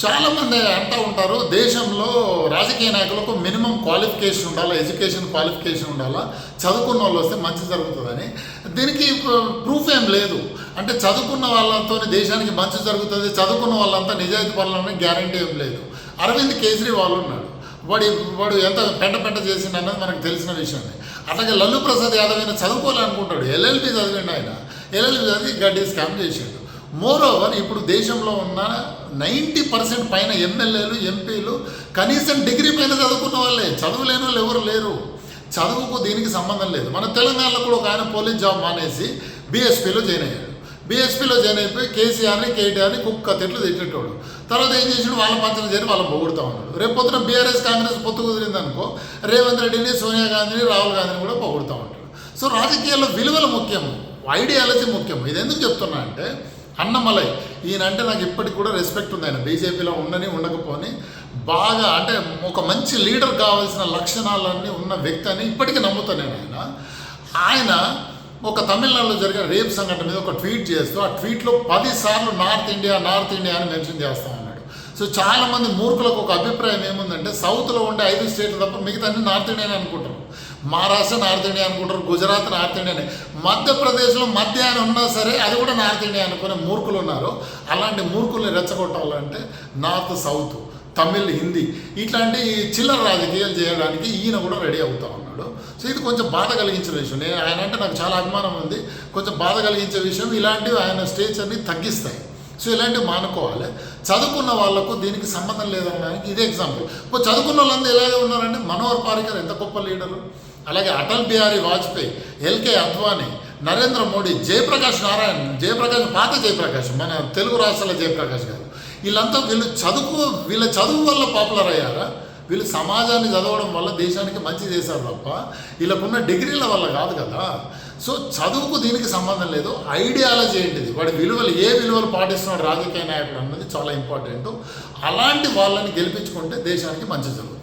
చాలామంది అంటూ ఉంటారు, దేశంలో రాజకీయ నాయకులకు మినిమం క్వాలిఫికేషన్ ఉండాలా, ఎడ్యుకేషన్ క్వాలిఫికేషన్ ఉండాలా, చదువుకున్న వాళ్ళు వస్తే మంచి జరుగుతుందని. దీనికి ప్రూఫ్ ఏం లేదు. అంటే చదువుకున్న వాళ్ళతో దేశానికి మంచి జరుగుతుంది, చదువుకున్న వాళ్ళంతా నిజాయితీ పనులని గ్యారంటీ ఏం లేదు. అరవింద్ కేజ్రీవాల్ ఉన్నాడు, వాడు ఎంత పెంట చేసిండు అన్నది మనకు తెలిసిన విషయమే. అట్లాగే లల్లు ప్రసాద్ యాదవ్ అయినా చదువుకోవాలనుకుంటాడు, ఎల్ఎల్బి చదివిండు ఆయన, ఎల్ఎల్బి చదివి గడ్డి స్కామ్ చేసిండు. మోర్ ఓవర్ ఇప్పుడు దేశంలో ఉన్న 90% పైన ఎమ్మెల్యేలు, ఎంపీలు కనీసం డిగ్రీ పైన చదువుకున్న వాళ్ళే, చదువులేని వాళ్ళు ఎవరు లేరు. చదువుకు దీనికి సంబంధం లేదు. మన తెలంగాణలో కూడా ఒక ఆయన పోలీస్ జాబ్ మానేసి బీఎస్పీలో జాయిన్ అయ్యాడు. బీఎస్పీలో జాయిన్ అయిపోయి కేసీఆర్ని, కేటీఆర్ని కుక్క తిట్లు తిట్టేటోడు. తర్వాత ఏం చేసాడు, వాళ్ళ పంచన చేరి వాళ్ళని పొగుడుతూ ఉన్నాడు. రేపు పొద్దున బీఆర్ఎస్ కాంగ్రెస్ పొత్తు కుదిరిందనుకో, రేవంత్ రెడ్డిని, సోనియా గాంధీని, రాహుల్ గాంధీని కూడా పొగుడుతూ ఉంటాడు. సో రాజకీయాల్లో విలువలు ముఖ్యము, ఐడియాలజీ ముఖ్యము. ఇది ఎందుకు చెప్తున్నా అంటే, అన్నమలై ఈయనంటే నాకు ఇప్పటికి కూడా రెస్పెక్ట్ ఉంది. ఆయన బీజేపీలో ఉండని ఉండకపోని బాగా అంటే ఒక మంచి లీడర్ కావాల్సిన లక్షణాలన్నీ ఉన్న వ్యక్తి అని ఇప్పటికీ నమ్ముతాను నేను. ఆయన ఒక తమిళనాడులో జరిగిన రేప్ సంఘటన మీద ఒక ట్వీట్ చేస్తూ ఆ ట్వీట్లో 10 సార్లు నార్త్ ఇండియా అని మెన్షన్ చేస్తూ ఉన్నాడు. సో చాలామంది మూర్ఖులకు ఒక అభిప్రాయం ఏముందంటే, సౌత్లో ఉండే 5 స్టేట్లు తప్ప మిగతా అన్ని నార్త్ ఇండియా అనుకుంటారు. మహారాష్ట్ర నార్త్ ఇండియా అనుకుంటారు, గుజరాత్ నార్త్ ఇండియా, మధ్యప్రదేశ్లో మధ్య అని ఉన్నా సరే అది కూడా నార్త్ ఇండియా అనుకునే మూర్ఖులు ఉన్నారు. అలాంటి మూర్ఖుల్ని రెచ్చగొట్టాలంటే నార్త్, సౌత్, తమిళ్, హిందీ ఇట్లాంటి చిల్లర రాజకీయాలు చేయడానికి ఈయన కూడా రెడీ అవుతా ఉన్నాడు. సో ఇది కొంచెం బాధ కలిగించిన విషయం. ఆయన అంటే నాకు చాలా అభిమానం ఉంది. కొంచెం బాధ కలిగించే విషయం, ఇలాంటివి ఆయన స్టేచర్ని తగ్గిస్తాయి. సో ఇలాంటివి మానుకోవాలి. చదువుకున్న వాళ్లకు దీనికి సంబంధం లేదనడానికి ఇదే ఎగ్జాంపుల్. ఇప్పుడు చదువుకున్న వాళ్ళందరూ ఎలాగే ఉన్నారంటే, మనోహర్ పారికర్ ఎంత గొప్ప లీడరు, అలాగే అటల్ బిహారీ వాజ్పేయి, ఎల్కే అద్వానీ, నరేంద్ర మోడీ, జయప్రకాష్ నారాయణ్, పాత జయప్రకాష్, మన తెలుగు రాష్ట్రాల జయప్రకాష్ గారు, వీళ్ళంతా వీళ్ళ చదువు వల్ల పాపులర్ అయ్యారా? వీళ్ళు సమాజాన్ని చదవడం వల్ల దేశానికి మంచి చేశారు తప్ప వీళ్ళకున్న డిగ్రీల వల్ల కాదు కదా. సో చదువుకు దీనికి సంబంధం లేదు. ఐడియాలజీ ఏంటిది, వాడి విలువలు, ఏ విలువలు పాటిస్తున్నాడు రాజకీయ నాయకుడు అన్నది చాలా ఇంపార్టెంట్. అలాంటి వాళ్ళని గెలిపించుకుంటే దేశానికి మంచి జరుగుతుంది.